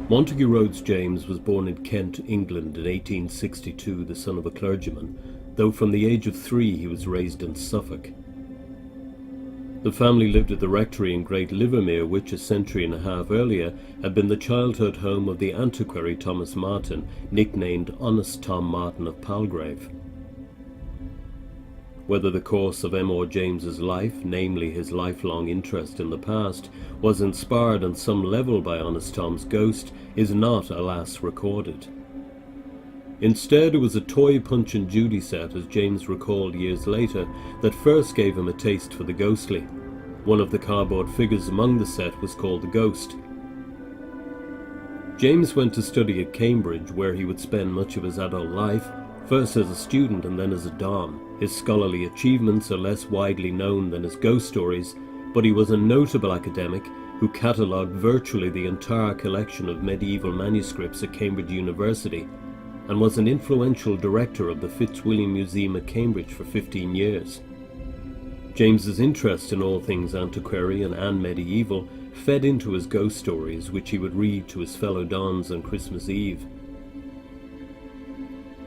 Montague Rhodes James was born in Kent, England in 1862, the son of a clergyman, though from the age of 3 he was raised in Suffolk. The family lived at the rectory in Great Livermere, which a century and a half earlier had been the childhood home of the antiquary Thomas Martin, nicknamed Honest Tom Martin of Palgrave. Whether the course of M.R.James's life, namely his lifelong interest in the past, was inspired on some level by Honest Tom's ghost is not, alas, recorded. Instead, it was a toy Punch and Judy set, as James recalled years later, that first gave him a taste for the ghostly. One of the cardboard figures among the set was called the Ghost. James went to study at Cambridge, where he would spend much of his adult life, first as a student and then as a Dom. His scholarly achievements are less widely known than his ghost stories, but he was a notable academic who catalogued virtually the entire collection of medieval manuscripts at Cambridge University, and was an influential director of the Fitzwilliam Museum at Cambridge for 15 years. James's interest in all things antiquarian and medieval fed into his ghost stories, which he would read to his fellow Dons on Christmas Eve.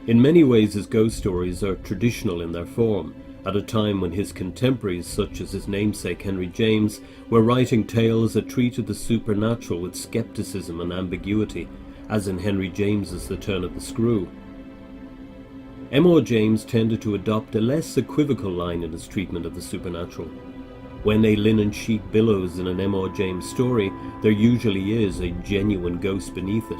In many ways his ghost stories are traditional in their form, at a time when his contemporaries, such as his namesake Henry James, were writing tales that treated the supernatural with skepticism and ambiguity, as in Henry James's The Turn of the Screw. M.R.James tended to adopt a less equivocal line in his treatment of the supernatural. When a linen sheet billows in an M.R.James story, there usually is a genuine ghost beneath it.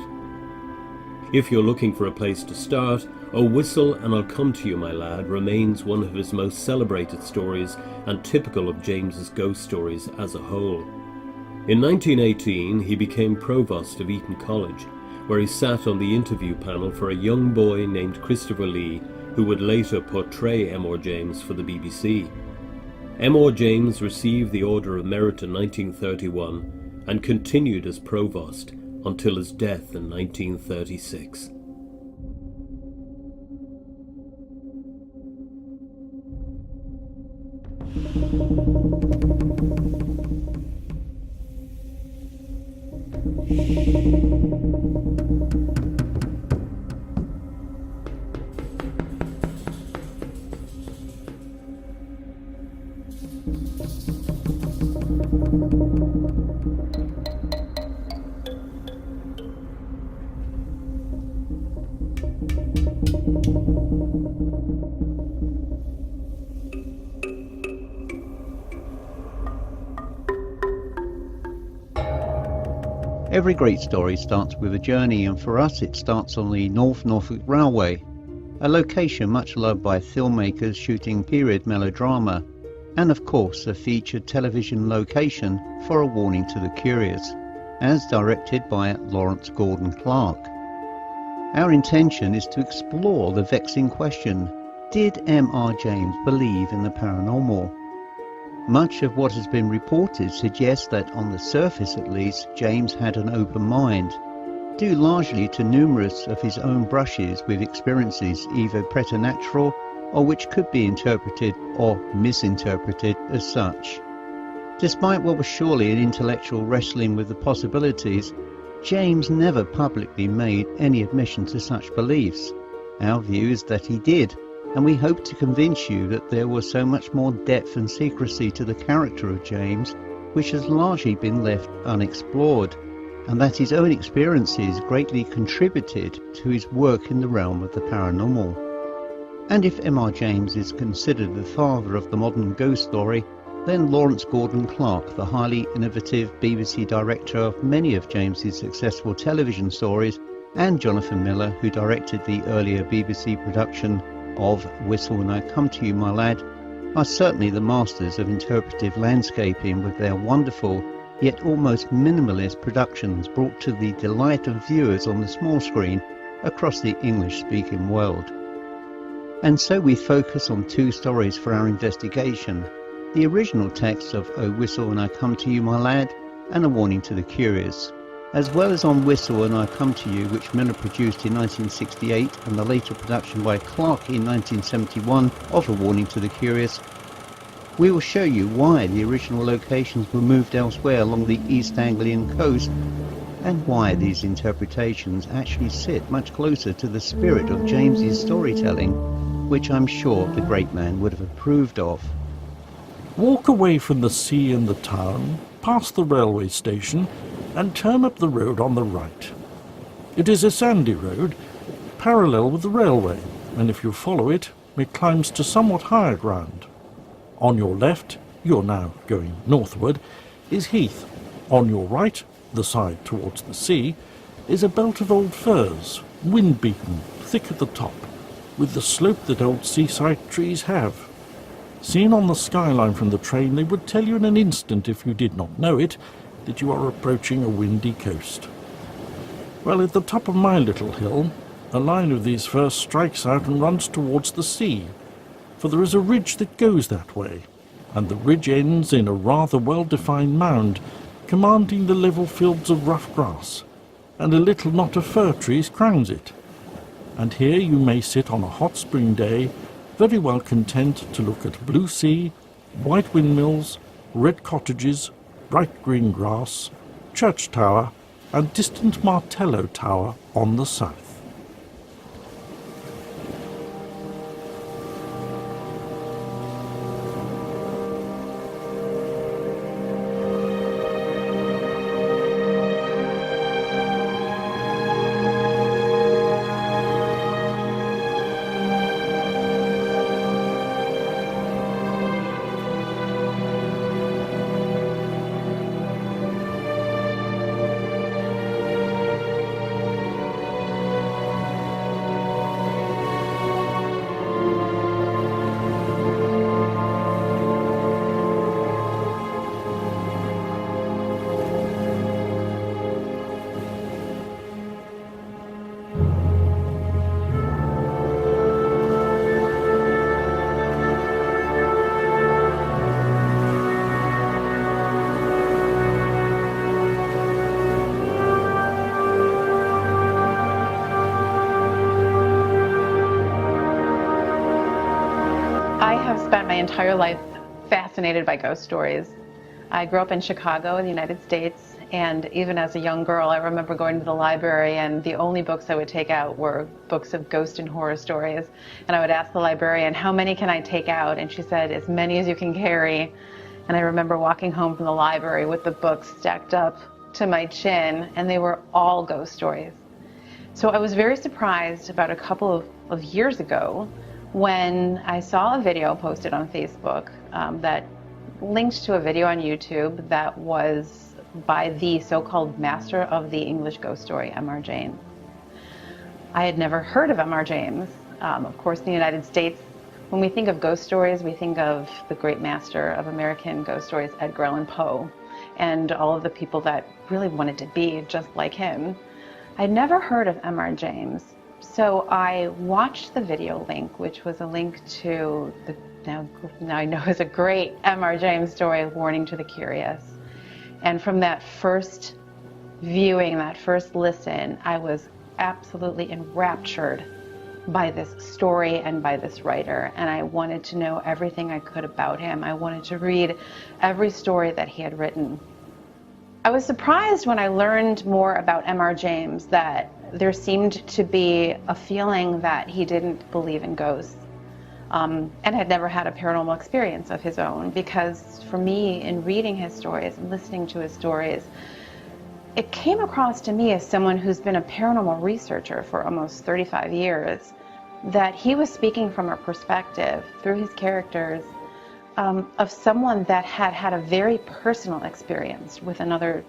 If you're looking for a place to start, O Whistle and I'll Come to You, My Lad remains one of his most celebrated stories and typical of James's ghost stories as a whole. In 1918, he became provost of Eton College, where he sat on the interview panel for a young boy named Christopher Lee, who would later portray M.R.James for the BBC. M.R.James received the Order of Merit in 1931 and continued as provost until his death in 1936. Every great story starts with a journey, and for us it starts on the North Norfolk Railway, a location much loved by filmmakers shooting period melodrama, and of course a featured television location for A Warning to the Curious, as directed by Lawrence Gordon Clark. Our intention is to explore the vexing question: did M.R.James believe in the paranormal? Much of what has been reported suggests that, on the surface at least, James had an open mind, due largely to numerous of his own brushes with experiences either preternatural or which could be interpreted or misinterpreted as such. Despite what was surely an intellectual wrestling with the possibilities, James never publicly made any admission to such beliefs. Our view is that he did, and we hope to convince you that there was so much more depth and secrecy to the character of James, which has largely been left unexplored, and that his own experiences greatly contributed to his work in the realm of the paranormal. And if M.R.James is considered the father of the modern ghost story, then Lawrence Gordon Clark, the highly innovative BBC director of many of James's successful television stories, and Jonathan Miller, who directed the earlier BBC production of Whistle When I Come to You, My Lad, are certainly the masters of interpretive landscaping with their wonderful yet almost minimalist productions brought to the delight of viewers on the small screen across the English-speaking world. And so we focus on two stories for our investigation: the original text of O Whistle When I Come to You, My Lad, and A Warning to the Curious, as well as on Whistle When I Come to You, which Miller produced in 1968, and the later production by Clark in 1971 of A Warning to the Curious. We will show you why the original locations were moved elsewhere along the East Anglian coast, and why these interpretations actually sit much closer to the spirit of James's storytelling, which I'm sure the great man would have approved of. Walk away from the sea and the town, past the railway station, and turn up the road on the right. It is a sandy road, parallel with the railway, and if you follow it, it climbs to somewhat higher ground. On your left, you're now going northward, is heath. On your right, the side towards the sea, is a belt of old firs, wind-beaten, thick at the top, with the slope that old seaside trees have. Seen on the skyline from the train, they would tell you in an instant, if you did not know it, that you are approaching a windy coast. Well, at the top of my little hill, a line of these firs strikes out and runs towards the sea, for there is a ridge that goes that way, and the ridge ends in a rather well-defined mound, commanding the level fields of rough grass, and a little knot of fir trees crowns it. And here you may sit on a hot spring day, very well content to look at blue sea, white windmills, red cottages, bright green grass, church tower, and distant Martello Tower on the south. I have spent my entire life fascinated by ghost stories. I grew up in Chicago in the United States, and even as a young girl, I remember going to the library, and the only books I would take out were books of ghost and horror stories. And I would ask the librarian, how many can I take out? And she said, as many as you can carry. And I remember walking home from the library with the books stacked up to my chin, and they were all ghost stories. So I was very surprised about a couple of years ago when I saw a video posted on Facebook that linked to a video on YouTube that was by the so-called master of the English ghost story, M.R.James. I had never heard of M.R.James. Of course, in the United States, when we think of ghost stories, we think of the great master of American ghost stories, Edgar Allan Poe, and all of the people that really wanted to be just like him. I'd never heard of M.R.James. So I watched the video link, which was a link to the now I know is a great M.R.James story, Warning to the Curious. And from that first viewing, that first listen, I was absolutely enraptured by this story and by this writer. And I wanted to know everything I could about him. I wanted to read every story that he had written. I was surprised when I learned more about M.R.James that there seemed to be a feeling that he didn't believe in ghosts. and had never had a paranormal experience of his own, because for me, in reading his stories and listening to his stories, it came across to me as someone who's been a paranormal researcher for almost 35 years, that he was speaking from a perspective through his characters of someone that had had a very personal experience with another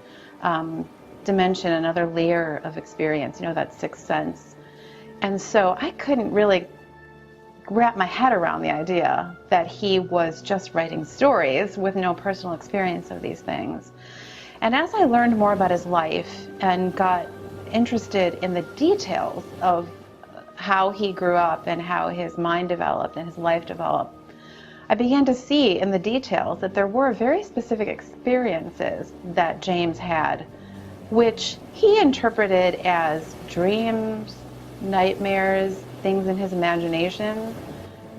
dimension, another layer of experience, that sixth sense. And so I couldn't really wrap my head around the idea that he was just writing stories with no personal experience of these things. And as I learned more about his life and got interested in the details of how he grew up and how his mind developed and his life developed, I began to see in the details that there were very specific experiences that James had, which he interpreted as dreams, nightmares, things in his imagination,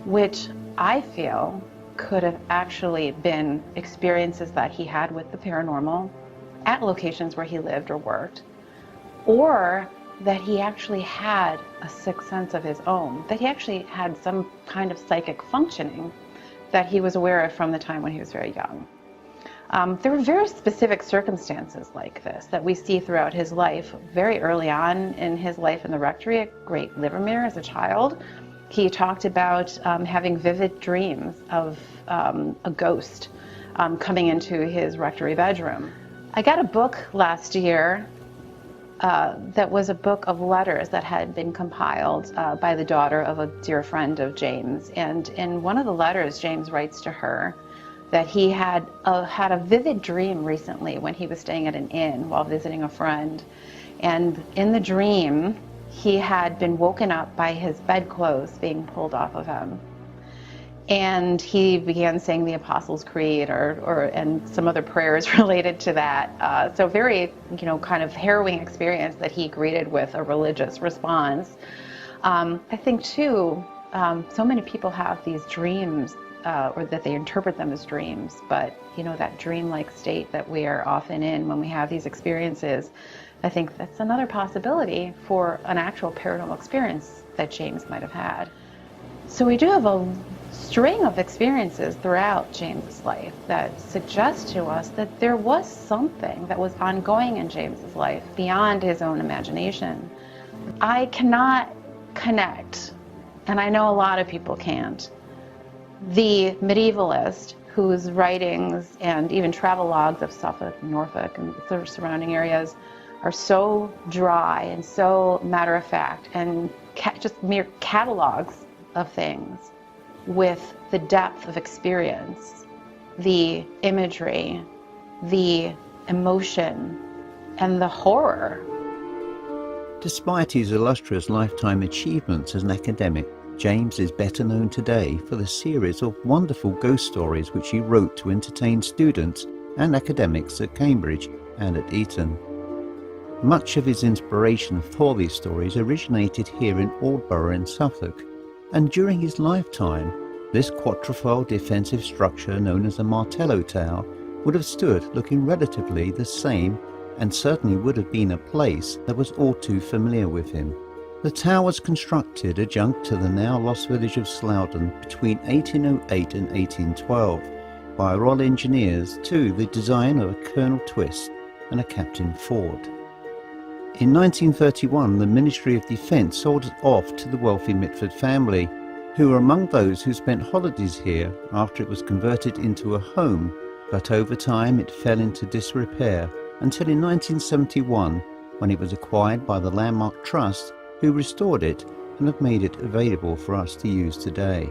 which I feel could have actually been experiences that he had with the paranormal at locations where he lived or worked, or that he actually had a sixth sense of his own, that he actually had some kind of psychic functioning that he was aware of from the time when he was very young. There were very specific circumstances like this that we see throughout his life. Very early on in his life in the rectory at Great Livermere as a child, he talked about having vivid dreams of a ghost coming into his rectory bedroom. I got a book last year that was a book of letters that had been compiled by the daughter of a dear friend of James. And in one of the letters, James writes to her that he had a vivid dream recently when he was staying at an inn while visiting a friend. And in the dream, he had been woken up by his bedclothes being pulled off of him. And he began saying the Apostles' Creed and some other prayers related to that. So very, kind of harrowing experience that he greeted with a religious response. I think too, so many people have these dreams, or that they interpret them as dreams, but that dreamlike state that we are often in when we have these experiences, I think that's another possibility for an actual paranormal experience that James might have had. So we do have a string of experiences throughout James's life that suggest to us that there was something that was ongoing in James's life beyond his own imagination. I cannot connect, and I know a lot of people can't, the medievalist whose writings and even travelogues of Suffolk, Norfolk, and the surrounding areas are so dry and so matter-of-fact and just mere catalogs of things, with the depth of experience, the imagery, the emotion, and the horror. Despite his illustrious lifetime achievements as an academic, James is better known today for the series of wonderful ghost stories which he wrote to entertain students and academics at Cambridge and at Eton. Much of his inspiration for these stories originated here in Aldborough in Suffolk, and during his lifetime, this quatrefoil defensive structure known as the Martello Tower would have stood looking relatively the same, and certainly would have been a place that was all too familiar with him. The tower was constructed adjunct to the now lost village of Slowden between 1808 and 1812 by Royal Engineers to the design of a Colonel Twist and a Captain Ford. In 1931, the Ministry of Defence sold it off to the wealthy Mitford family, who were among those who spent holidays here after it was converted into a home, but over time it fell into disrepair until in 1971, when it was acquired by the Landmark Trust, who restored it and have made it available for us to use today.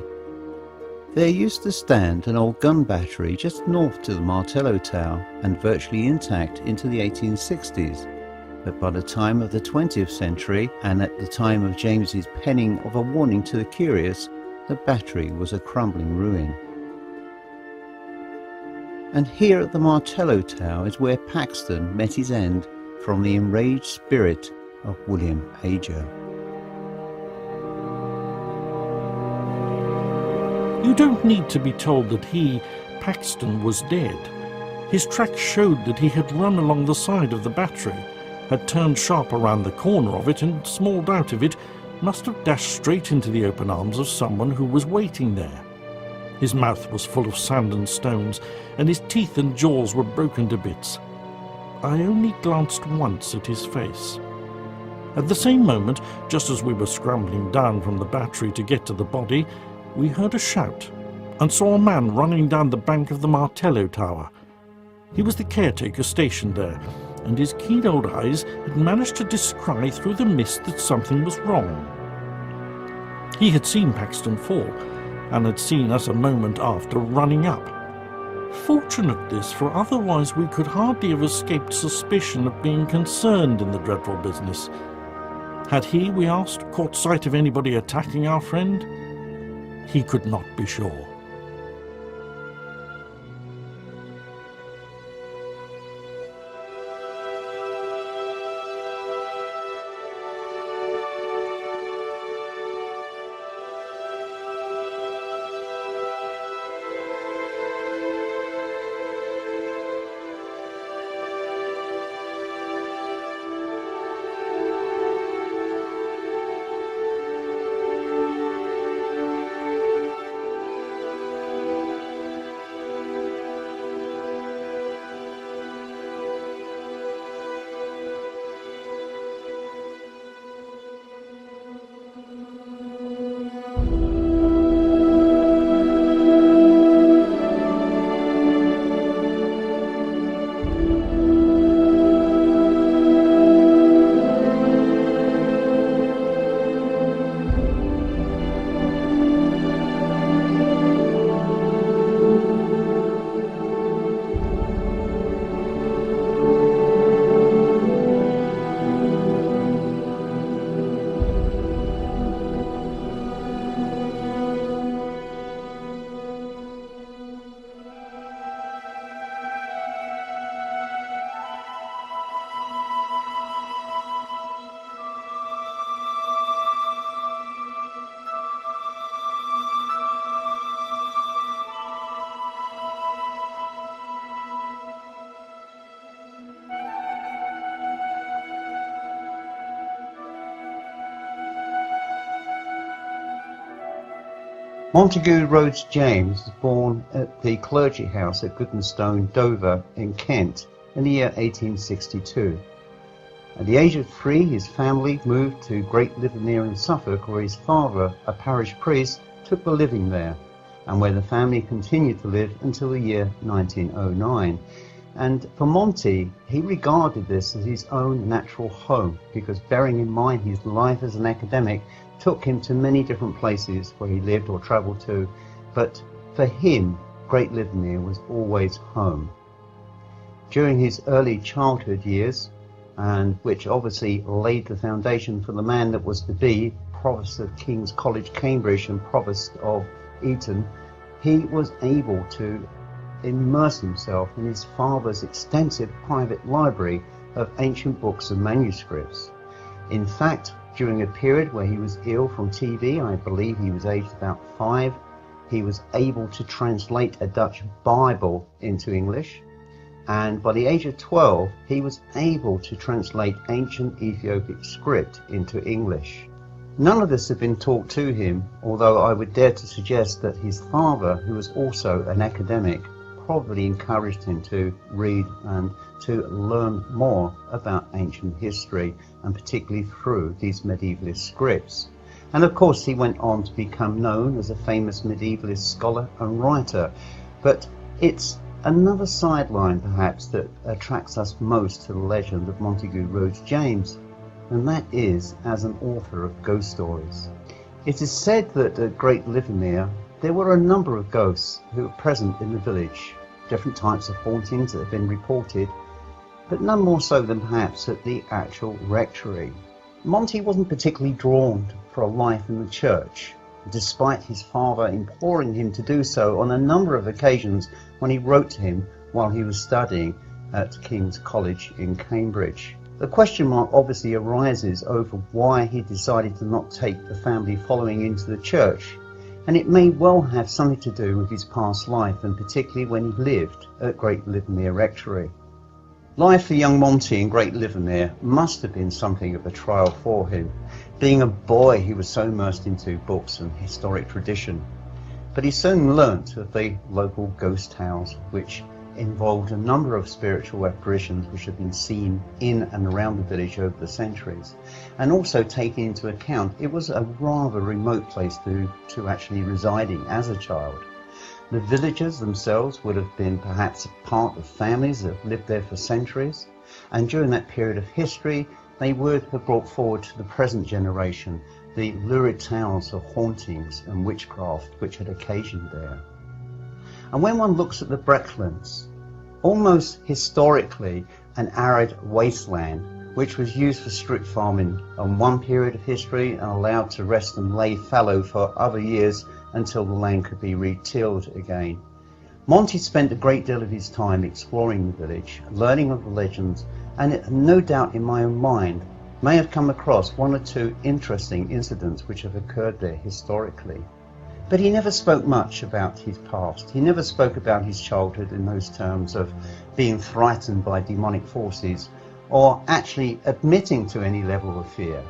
There used to stand an old gun battery just north to the Martello Tower and virtually intact into the 1860s. But by the time of the 20th century, and at the time of James's penning of a warning to the curious, the battery was a crumbling ruin. And here at the Martello Tower is where Paxton met his end from the enraged spirit of William Ager. You don't need to be told that he, Paxton, was dead. His tracks showed that he had run along the side of the battery, had turned sharp around the corner of it and smalled out of it must have dashed straight into the open arms of someone who was waiting there. His mouth was full of sand and stones, and his teeth and jaws were broken to bits. I only glanced once at his face. At the same moment, just as we were scrambling down from the battery to get to the body, we heard a shout and saw a man running down the bank of the Martello Tower. He was the caretaker stationed there, and his keen old eyes had managed to descry through the mist that something was wrong. He had seen Paxton fall, and had seen us a moment after running up. Fortunate this, for otherwise we could hardly have escaped suspicion of being concerned in the dreadful business. Had he, we asked, caught sight of anybody attacking our friend? He could not be sure. Montague Rhodes James was born at the clergy house at Goodenstone, Dover in Kent in the year 1862. At the age of 3, his family moved to Great Livermere in Suffolk, where his father, a parish priest, took the living there, and where the family continued to live until the year 1909. And for Monty, he regarded this as his own natural home, because bearing in mind his life as an academic took him to many different places where he lived or travelled to, but for him, Great Livermere was always home. During his early childhood years, and which obviously laid the foundation for the man that was to be Provost of King's College, Cambridge, and Provost of Eton, he was able to immerse himself in his father's extensive private library of ancient books and manuscripts. In fact, during a period where he was ill from TB, I believe he was aged about 5, he was able to translate a Dutch Bible into English, and by the age of 12 he was able to translate ancient Ethiopic script into English. None of this had been taught to him, although I would dare to suggest that his father, who was also an academic, probably encouraged him to read and to learn more about ancient history, and particularly through these medievalist scripts. And of course he went on to become known as a famous medievalist scholar and writer. But it's another sideline perhaps that attracts us most to the legend of Montague Rhodes James, and that is as an author of ghost stories. It is said that at Great Livermere there were a number of ghosts who were present in the village, different types of hauntings that have been reported, but none more so than perhaps at the actual rectory. Monty wasn't particularly drawn for a life in the church, despite his father imploring him to do so on a number of occasions when he wrote to him while he was studying at King's College in Cambridge. The question mark obviously arises over why he decided to not take the family following into the church, and it may well have something to do with his past life, and particularly when he lived at Great Livermere Rectory. Life for young Monty in Great Livermere must have been something of a trial for him. Being a boy, he was so immersed into books and historic tradition. But he soon learnt of the local ghost tales, which involved a number of spiritual apparitions which had been seen in and around the village over the centuries. And also taking into account, it was a rather remote place to actually residing as a child. The villagers themselves would have been perhaps a part of families that have lived there for centuries. And during that period of history, they would have brought forward to the present generation the lurid tales of hauntings and witchcraft which had occasioned there. And when one looks at the Brecklands, almost historically an arid wasteland which was used for strict farming on one period of history and allowed to rest and lay fallow for other years until the land could be retilled again. Monty spent a great deal of his time exploring the village, learning of the legends, and it, no doubt in my own mind, may have come across one or two interesting incidents which have occurred there historically. But he never spoke much about his past. He never spoke about his childhood in those terms of being frightened by demonic forces or actually admitting to any level of fear.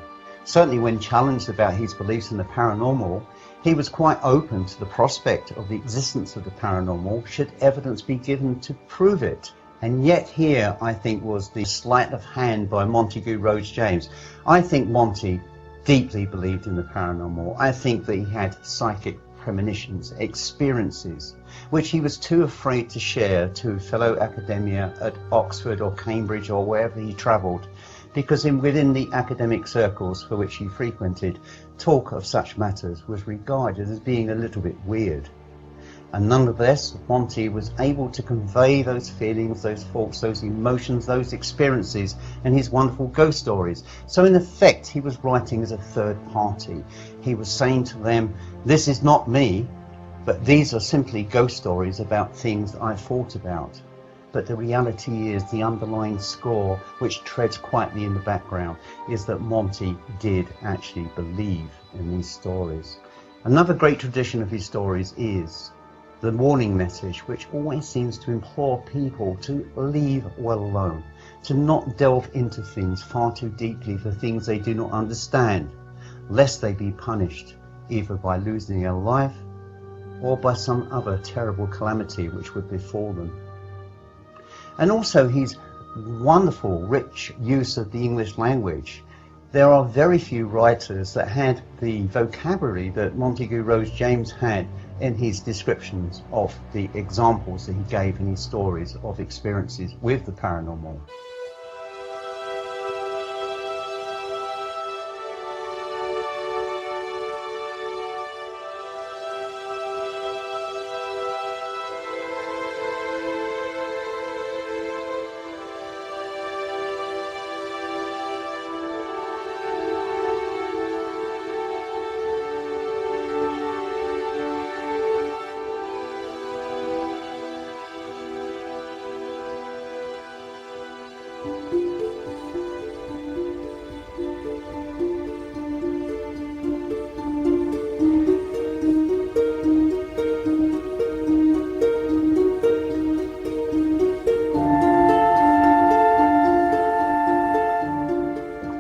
Certainly when challenged about his beliefs in the paranormal, he was quite open to the prospect of the existence of the paranormal should evidence be given to prove it. And yet here, I think, was the sleight of hand by Montague Rhodes-James. I think Monty deeply believed in the paranormal. I think that he had psychic premonitions, experiences, which he was too afraid to share to fellow academia at Oxford or Cambridge or wherever he travelled, because within the academic circles for which he frequented, talk of such matters was regarded as being a little bit weird. And nonetheless, Monty was able to convey those feelings, those thoughts, those emotions, those experiences in his wonderful ghost stories. So in effect, he was writing as a third party. He was saying to them, this is not me, but these are simply ghost stories about things that I've thought about. But the reality is, the underlying score, which treads quietly in the background, is that Monty did actually believe in these stories. Another great tradition of his stories is the warning message, which always seems to implore people to leave well alone, to not delve into things far too deeply for things they do not understand, lest they be punished either by losing their life or by some other terrible calamity which would befall them. And also his wonderful, rich use of the English language. There are very few writers that had the vocabulary that Montague Rhodes-James had in his descriptions of the examples that he gave in his stories of experiences with the paranormal.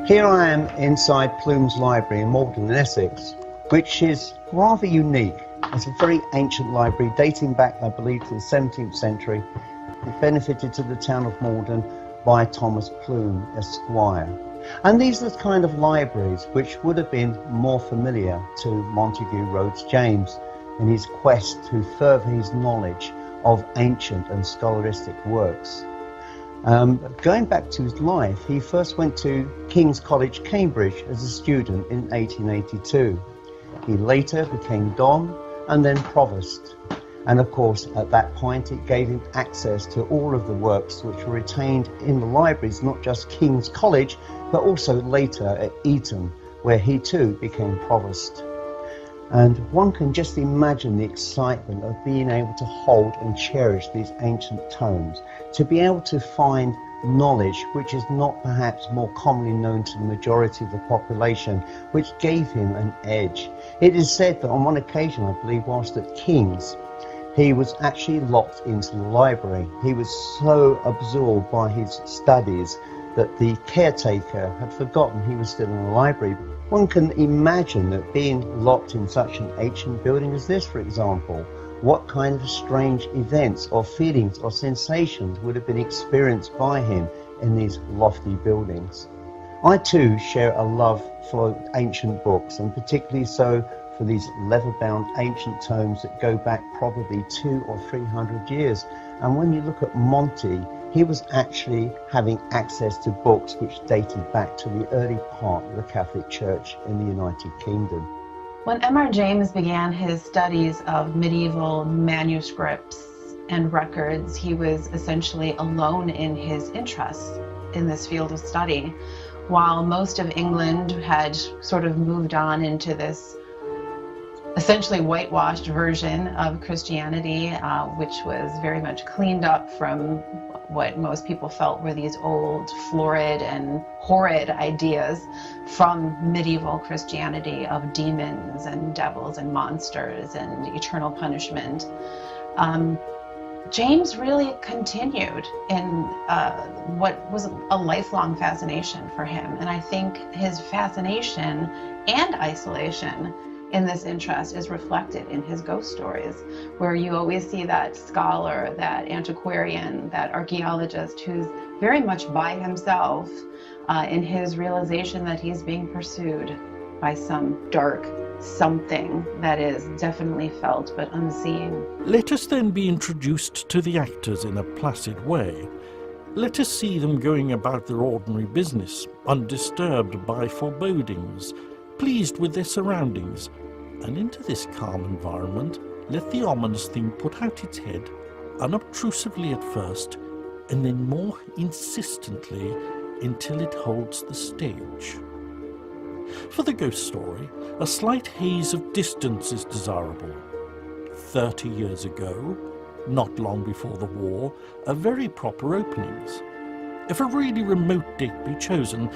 Here I am inside Plume's library in Malden in Essex, which is rather unique. It's a very ancient library dating back, I believe, to the 17th century. It benefited to the town of Malden by Thomas Plume, Esquire. And these are the kind of libraries which would have been more familiar to Montague Rhodes-James in his quest to further his knowledge of ancient and scholastic works. Going back to his life, he first went to King's College, Cambridge as a student in 1882. He later became Don and then Provost. And of course, at that point, it gave him access to all of the works which were retained in the libraries, not just King's College, but also later at Eton, where he too became Provost. And one can just imagine the excitement of being able to hold and cherish these ancient tomes, to be able to find knowledge which is not perhaps more commonly known to the majority of the population, which gave him an edge. It is said that on one occasion, I believe, whilst at King's, he was actually locked into the library. He was so absorbed by his studies that the caretaker had forgotten he was still in the library. One can imagine that being locked in such an ancient building as this, for example, what kind of strange events or feelings or sensations would have been experienced by him in these lofty buildings. I too share a love for ancient books, and particularly so for these leather-bound ancient tomes that go back probably 200 or 300 years. And when you look at Monty, he was actually having access to books which dated back to the early part of the Catholic Church in the United Kingdom. When M.R.James began his studies of medieval manuscripts and records, he was essentially alone in his interests in this field of study. While most of England had sort of moved on into this essentially whitewashed version of Christianity, which was very much cleaned up from what most people felt were these old, florid and horrid ideas from medieval Christianity of demons and devils and monsters and eternal punishment. James really continued in what was a lifelong fascination for him. And I think his fascination and isolation in this interest is reflected in his ghost stories, where you always see that scholar, that antiquarian, that archaeologist who's very much by himself in his realization that he's being pursued by some dark something that is definitely felt but unseen. Let us then be introduced to the actors in a placid way. Let us see them going about their ordinary business, undisturbed by forebodings, pleased with their surroundings, and into this calm environment let the ominous thing put out its head, unobtrusively at first, and then more insistently until it holds the stage. For the ghost story, a slight haze of distance is desirable. 30 years ago, not long before the war, are very proper openings. If a really remote date be chosen,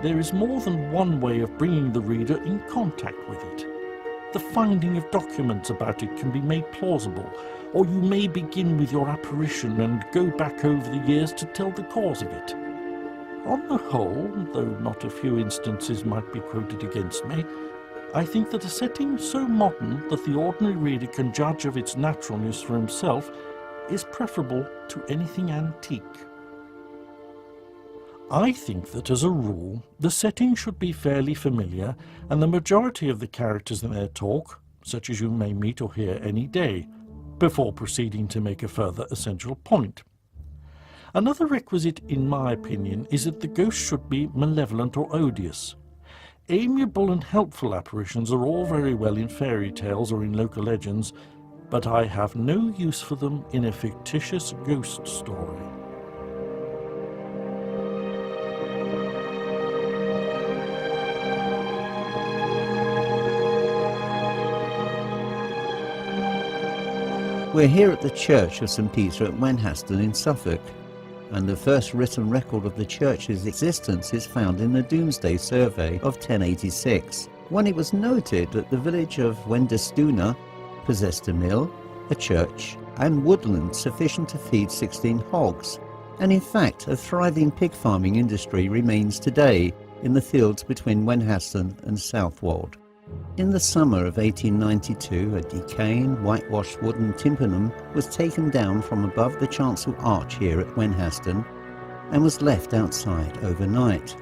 there is more than one way of bringing the reader in contact with it. The finding of documents about it can be made plausible, or you may begin with your apparition and go back over the years to tell the cause of it. On the whole, though not a few instances might be quoted against me, I think that a setting so modern that the ordinary reader can judge of its naturalness for himself is preferable to anything antique. I think that, as a rule, the setting should be fairly familiar, and the majority of the characters in their talk, such as you may meet or hear any day, before proceeding to make a further essential point. Another requisite, in my opinion, is that the ghost should be malevolent or odious. Amiable and helpful apparitions are all very well in fairy tales or in local legends, but I have no use for them in a fictitious ghost story. We're here at the Church of St. Peter at Wenhaston in Suffolk, and the first written record of the church's existence is found in the Domesday Survey of 1086, when it was noted that the village of Wendestuna possessed a mill, a church, and woodland sufficient to feed 16 hogs, and in fact a thriving pig farming industry remains today in the fields between Wenhaston and Southwold. In the summer of 1892, a decaying whitewashed wooden tympanum was taken down from above the chancel arch here at Wenhaston and was left outside overnight.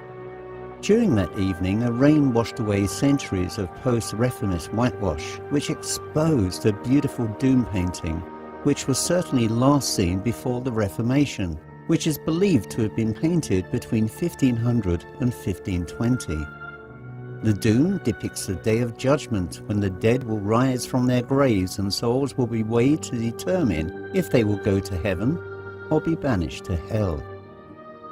During that evening, a rain washed away centuries of post-Reformist whitewash, which exposed a beautiful doom painting, which was certainly last seen before the Reformation, which is believed to have been painted between 1500 and 1520. The doom depicts the day of judgment, when the dead will rise from their graves and souls will be weighed to determine if they will go to heaven or be banished to hell.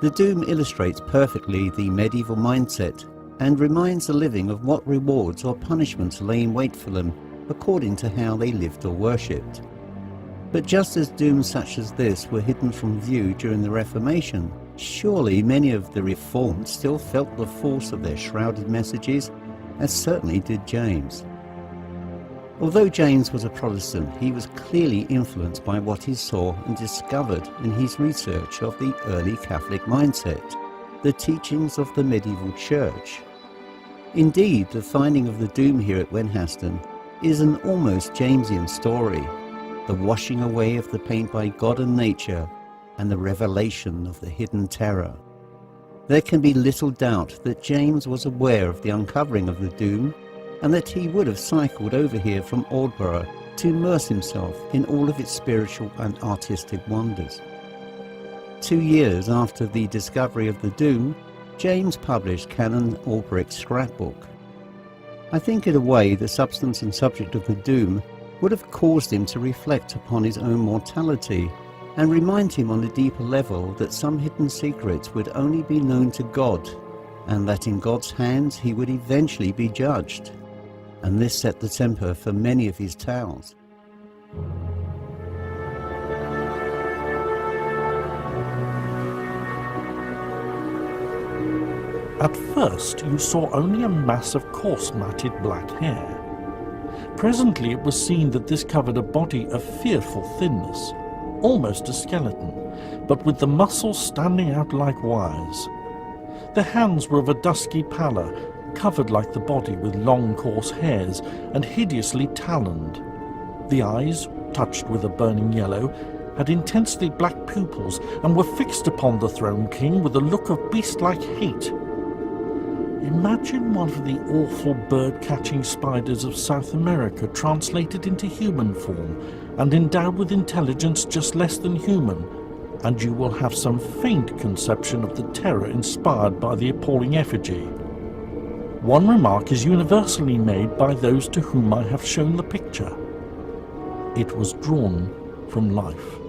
The doom illustrates perfectly the medieval mindset and reminds the living of what rewards or punishments lay in wait for them according to how they lived or worshipped. But just as dooms such as this were hidden from view during the Reformation, surely many of the Reformed still felt the force of their shrouded messages, as certainly did James. Although James was a Protestant, he was clearly influenced by what he saw and discovered in his research of the early Catholic mindset, the teachings of the medieval church. Indeed, the finding of the doom here at Wenhaston is an almost Jamesian story, the washing away of the paint by God and nature and the revelation of the hidden terror. There can be little doubt that James was aware of the uncovering of the doom and that he would have cycled over here from Aldborough to immerse himself in all of its spiritual and artistic wonders. 2 years after the discovery of the doom, James published Canon Albrecht's scrapbook. I think in a way the substance and subject of the doom would have caused him to reflect upon his own mortality and remind him on a deeper level that some hidden secrets would only be known to God, and that in God's hands he would eventually be judged. And this set the temper for many of his tales. At first you saw only a mass of coarse matted black hair. Presently it was seen that this covered a body of fearful thinness, almost a skeleton, but with the muscles standing out like wires. The hands were of a dusky pallor, covered like the body with long coarse hairs and hideously taloned. The eyes, touched with a burning yellow, had intensely black pupils and were fixed upon the Throne King with a look of beast-like hate. Imagine one of the awful bird-catching spiders of South America translated into human form and endowed with intelligence just less than human, and you will have some faint conception of the terror inspired by the appalling effigy. One remark is universally made by those to whom I have shown the picture. It was drawn from life.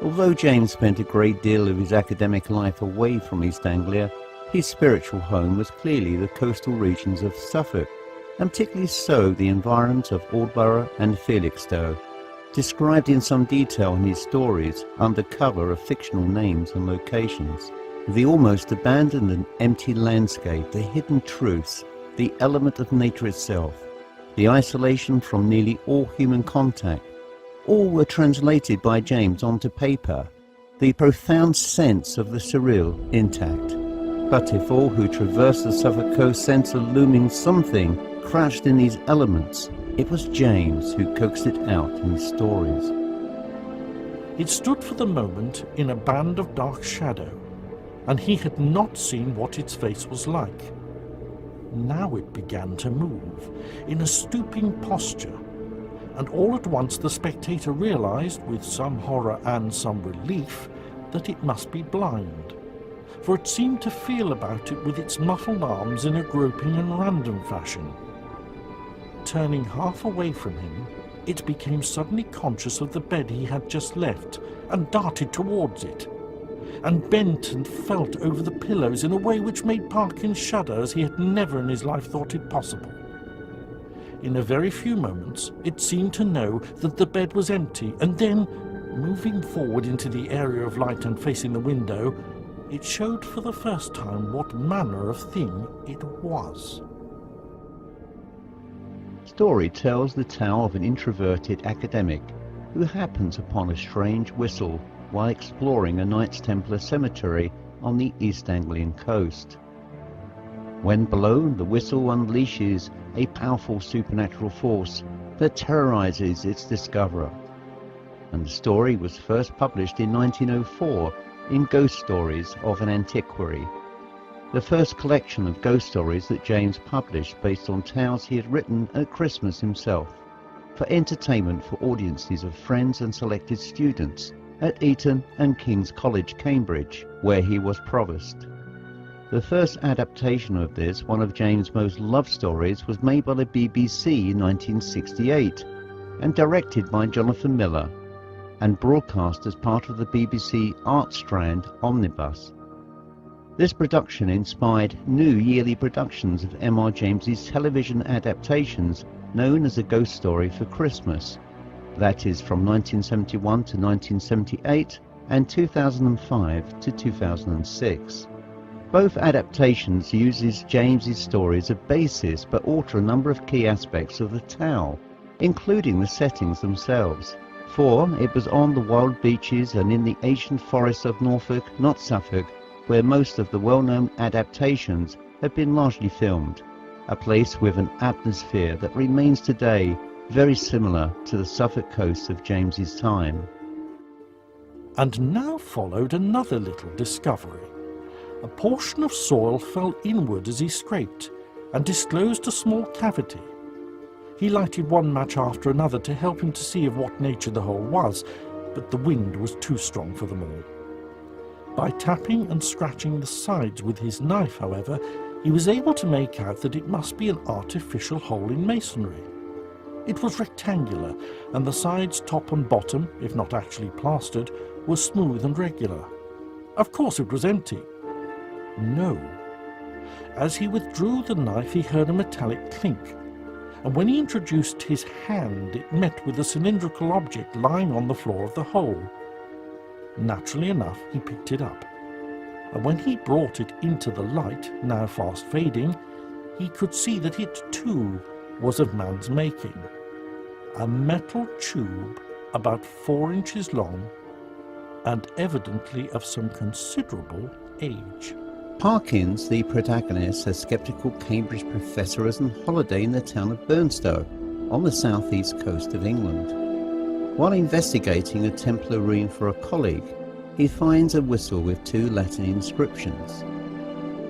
Although James spent a great deal of his academic life away from East Anglia, his spiritual home was clearly the coastal regions of Suffolk, and particularly so the environs of Aldborough and Felixstowe, described in some detail in his stories under cover of fictional names and locations. The almost abandoned and empty landscape, the hidden truths, the element of nature itself, the isolation from nearly all human contact, all were translated by James onto paper, the profound sense of the surreal intact. But if all who traverse the Suffolk coast sense a looming something crouched in these elements, it was James who coaxed it out in his stories. It stood for the moment in a band of dark shadow, and he had not seen what its face was like. Now it began to move, in a stooping posture, and all at once the spectator realized, with some horror and some relief, that it must be blind, for it seemed to feel about it with its muffled arms in a groping and random fashion. Turning half away from him, it became suddenly conscious of the bed he had just left, and darted towards it, and bent and felt over the pillows in a way which made Parkins shudder as he had never in his life thought it possible. In a very few moments, it seemed to know that the bed was empty, and then, moving forward into the area of light and facing the window, it showed for the first time what manner of thing it was. Story tells the tale of an introverted academic who happens upon a strange whistle while exploring a Knights Templar cemetery on the East Anglian coast. When blown, the whistle unleashes a powerful supernatural force that terrorizes its discoverer. And the story was first published in 1904 in Ghost Stories of an Antiquary, the first collection of ghost stories that James published based on tales he had written at Christmas himself, for entertainment for audiences of friends and selected students at Eton and King's College, Cambridge, where he was provost. The first adaptation of this, one of James' most loved stories, was made by the BBC in 1968 and directed by Jonathan Miller and broadcast as part of the BBC Art Strand Omnibus. This production inspired new yearly productions of M.R.James's television adaptations known as A Ghost Story for Christmas, that is from 1971 to 1978 and 2005 to 2006. Both adaptations uses James's story as a basis but alter a number of key aspects of the tale, including the settings themselves. For it was on the wild beaches and in the ancient forests of Norfolk, not Suffolk, where most of the well-known adaptations have been largely filmed, a place with an atmosphere that remains today very similar to the Suffolk coast of James's time. And now followed another little discovery. A portion of soil fell inward as he scraped and disclosed a small cavity. He lighted one match after another to help him to see of what nature the hole was, but the wind was too strong for them all. By tapping and scratching the sides with his knife, however, he was able to make out that it must be an artificial hole in masonry. It was rectangular, and the sides, top and bottom, if not actually plastered, were smooth and regular. Of course it was empty. No. As he withdrew the knife, he heard a metallic clink, and when he introduced his hand, it met with a cylindrical object lying on the floor of the hole. Naturally enough, he picked it up, and when he brought it into the light, now fast fading, he could see that it too was of man's making. A metal tube about 4 inches long and evidently of some considerable age. Parkins, the protagonist, a sceptical Cambridge professor, is on holiday in the town of Burnstow, on the southeast coast of England. While investigating a Templar ruin for a colleague, he finds a whistle with 2 Latin inscriptions.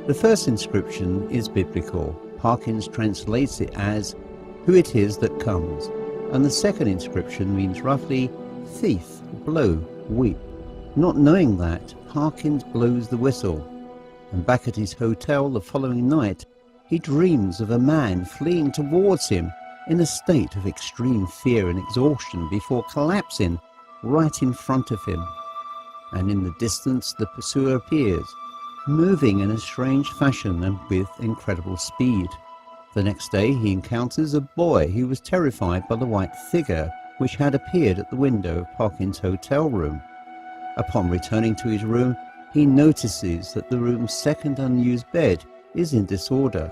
The first inscription is biblical. Parkins translates it as, "Who it is that comes," and the second inscription means roughly, "Thief, blow, weep." Not knowing that, Parkins blows the whistle, and back at his hotel the following night, he dreams of a man fleeing towards him in a state of extreme fear and exhaustion before collapsing right in front of him. And in the distance the pursuer appears, moving in a strange fashion and with incredible speed. The next day he encounters a boy who was terrified by the white figure which had appeared at the window of Parkins' hotel room. Upon returning to his room, he notices that the room's second unused bed is in disorder.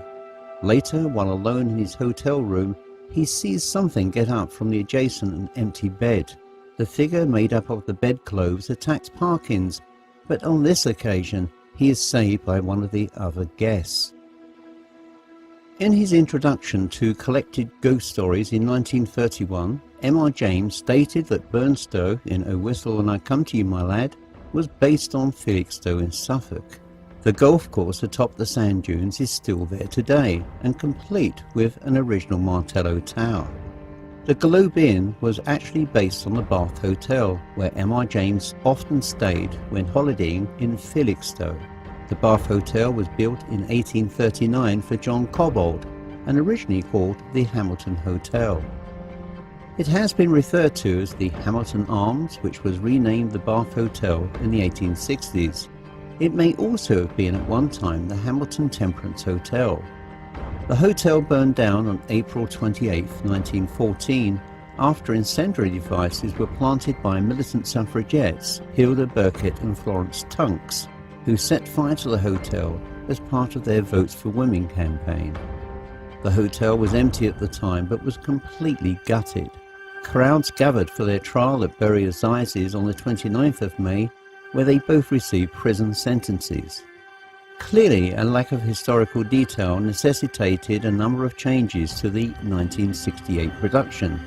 Later, while alone in his hotel room, he sees something get up from the adjacent and empty bed. The figure made up of the bedclothes attacks Parkins, but on this occasion he is saved by one of the other guests. In his introduction to collected ghost stories in 1931, M.R.James stated that Burnstow in "O Whistle and I Come to You, My Lad" was based on Felixstowe in Suffolk. The golf course atop the sand dunes is still there today and complete with an original Martello tower. The Globe Inn was actually based on the Bath Hotel, where M.R.James often stayed when holidaying in Felixstowe. The Bath Hotel was built in 1839 for John Cobbold and originally called the Hamilton Hotel. It has been referred to as the Hamilton Arms, which was renamed the Bath Hotel in the 1860s. It may also have been at one time the Hamilton Temperance Hotel. The hotel burned down on April 28, 1914, after incendiary devices were planted by militant suffragettes Hilda Burkitt and Florence Tunks, who set fire to the hotel as part of their Votes for Women campaign. The hotel was empty at the time but was completely gutted. Crowds gathered for their trial at Bury Assizes on the 29th of May, where they both received prison sentences. Clearly, a lack of historical detail necessitated a number of changes to the 1968 production,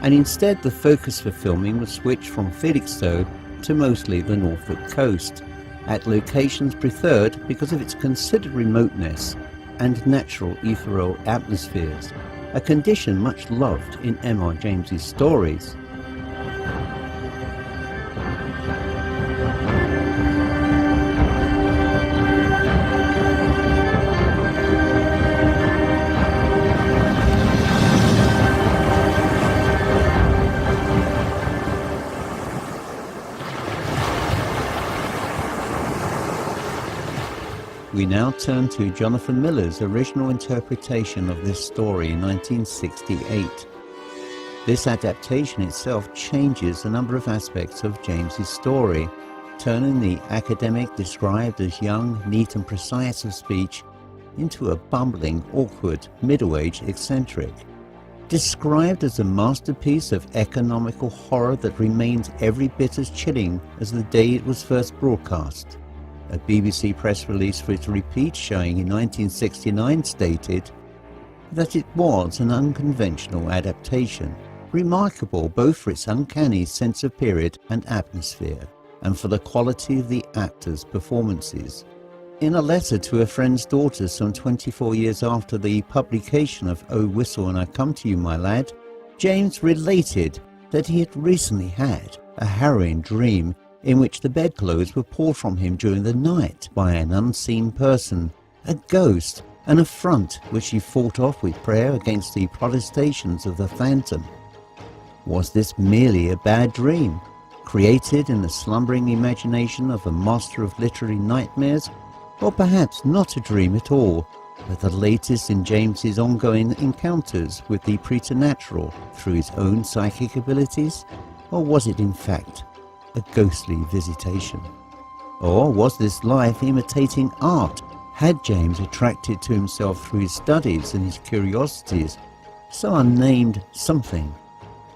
and instead the focus for filming was switched from Felixstowe to mostly the Norfolk coast, at locations preferred because of its considered remoteness and natural ethereal atmospheres, a condition much loved in M.R.James's stories. We now turn to Jonathan Miller's original interpretation of this story in 1968. This adaptation itself changes a number of aspects of James's story, turning the academic described as young, neat and precise of speech into a bumbling, awkward, middle-aged eccentric. Described as a masterpiece of economical horror that remains every bit as chilling as the day it was first broadcast. A BBC press release for its repeat showing in 1969 stated that it was an unconventional adaptation, remarkable both for its uncanny sense of period and atmosphere, and for the quality of the actors' performances. In a letter to a friend's daughter some 24 years after the publication of Oh Whistle and I Come to You My Lad, James related that he had recently had a harrowing dream in which the bedclothes were pulled from him during the night by an unseen person, a ghost, an affront which he fought off with prayer against the protestations of the phantom. Was this merely a bad dream, created in the slumbering imagination of a master of literary nightmares? Or perhaps not a dream at all, but the latest in James's ongoing encounters with the preternatural through his own psychic abilities? Or was it in fact a ghostly visitation? Or was this life imitating art? Had James attracted to himself through his studies and his curiosities some unnamed something,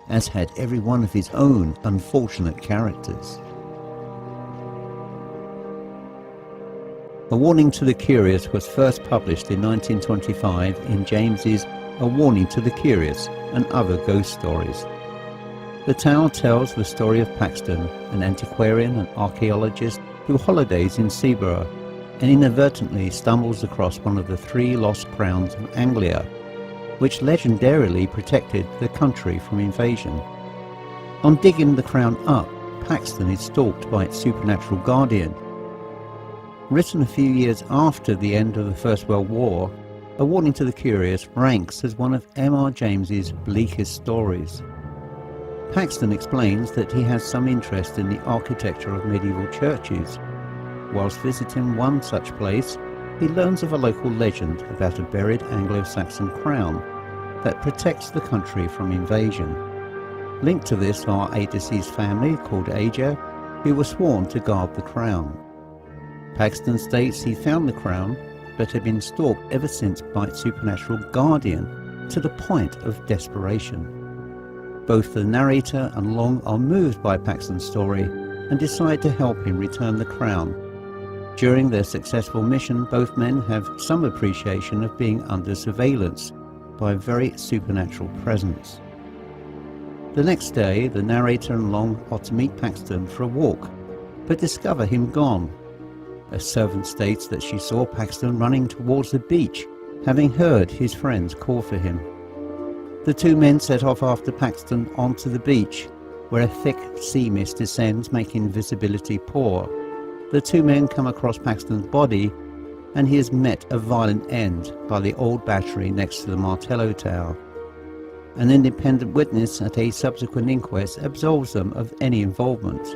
as had every one of his own unfortunate characters? A Warning to the Curious was first published in 1925 in James's A Warning to the Curious and Other Ghost Stories. The tale tells the story of Paxton, an antiquarian and archaeologist who holidays in Seaborough and inadvertently stumbles across one of the 3 lost crowns of Anglia, which legendarily protected the country from invasion. On digging the crown up, Paxton is stalked by its supernatural guardian. Written a few years after the end of the First World War, A Warning to the Curious ranks as one of M.R.James's bleakest stories. Paxton explains that he has some interest in the architecture of medieval churches. Whilst visiting one such place, he learns of a local legend about a buried Anglo-Saxon crown that protects the country from invasion. Linked to this are a deceased family called Aja, who were sworn to guard the crown. Paxton states he found the crown, but had been stalked ever since by its supernatural guardian, to the point of desperation. Both the narrator and Long are moved by Paxton's story and decide to help him return the crown. During their successful mission, both men have some appreciation of being under surveillance by a very supernatural presence. The next day, the narrator and Long are to meet Paxton for a walk, but discover him gone. A servant states that she saw Paxton running towards the beach, having heard his friends call for him. The 2 men set off after Paxton onto the beach, where a thick sea mist descends, making visibility poor. The 2 men come across Paxton's body, and he is met a violent end by the old battery next to the Martello Tower. An independent witness at a subsequent inquest absolves them of any involvement.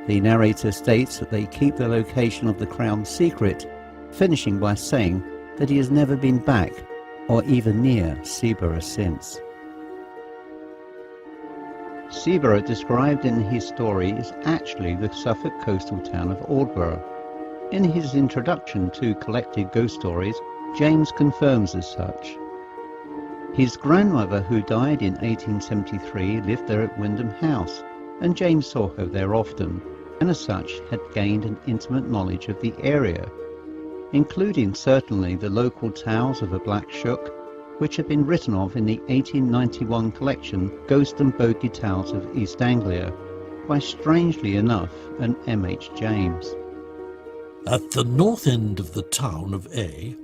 The narrator states that they keep the location of the crown secret, finishing by saying that he has never been back or even near Seaborough since. Seaborough, described in his story, is actually the Suffolk coastal town of Aldborough. In his introduction to Collected Ghost Stories, James confirms as such. His grandmother, who died in 1873, lived there at Wyndham House, and James saw her there often, and as such had gained an intimate knowledge of the area, including certainly the local tales of a Black Shook, which had been written of in the 1891 collection Ghost and Bogey Tales of East Anglia by, strangely enough, an M.H. James. At the north end of the town of A,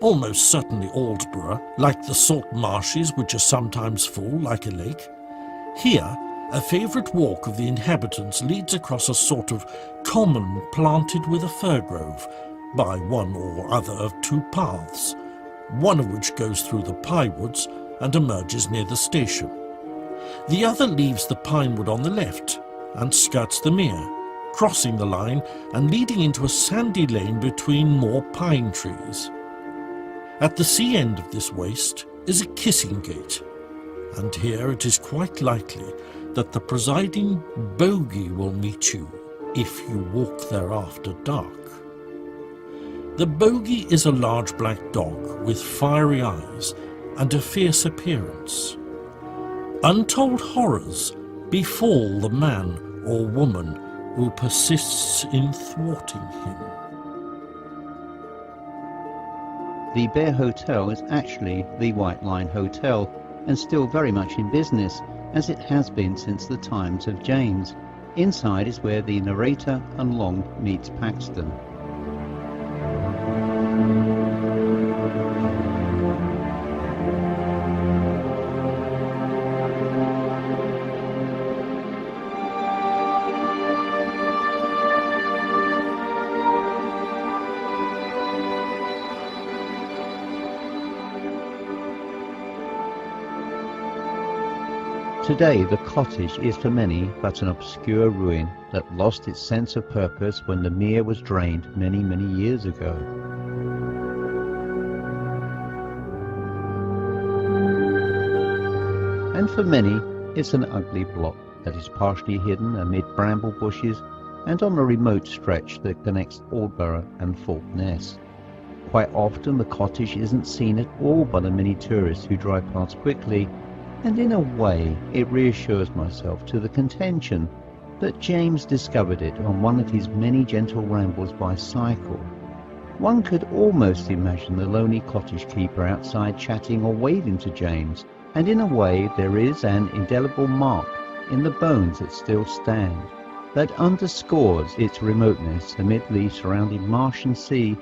almost certainly Aldborough, like the salt marshes which are sometimes full like a lake, here a favourite walk of the inhabitants leads across a sort of common planted with a fir grove by one or other of 2 paths, one of which goes through the pine woods and emerges near the station. The other leaves the pine wood on the left and skirts the mere, crossing the line and leading into a sandy lane between more pine trees. At the sea end of this waste is a kissing gate, and here it is quite likely that the presiding bogey will meet you if you walk there after dark. The bogey is a large black dog with fiery eyes and a fierce appearance, Untold horrors befall the man or woman who persists in thwarting him. The Bear Hotel is actually the White Line Hotel and still very much in business, as it has been since the times of James. Inside is where the narrator and Long meets Paxton. Today the cottage is for many but an obscure ruin that lost its sense of purpose when the mere was drained many years ago. And for many it's an ugly block that is partially hidden amid bramble bushes and on a remote stretch that connects Aldborough and Thorpe Ness. Quite often the cottage isn't seen at all by the many tourists who drive past quickly, and in a way it reassures myself to the contention that James discovered it on one of his many gentle rambles by cycle. One could almost imagine the lonely cottage keeper outside chatting or waving to James, and in a way there is an indelible mark in the bones that still stand, that underscores its remoteness amid the surrounding marsh and sea,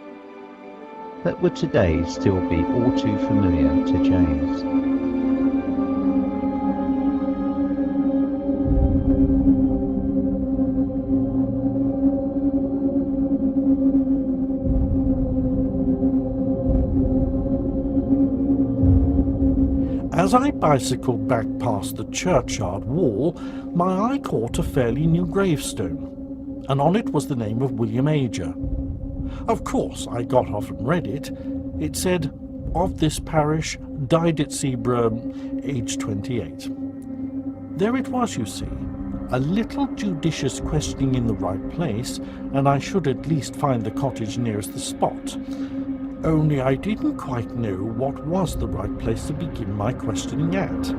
that would today still be all too familiar to James. As I bicycled back past the churchyard wall, my eye caught a fairly new gravestone, and on it was the name of William Ager. Of course, I got off and read it. It said, "Of this parish, died at Seabrook, aged 28. There it was, you see, a little judicious questioning in the right place, and I should at least find the cottage nearest the spot. Only I didn't quite know what was the right place to begin my questioning at.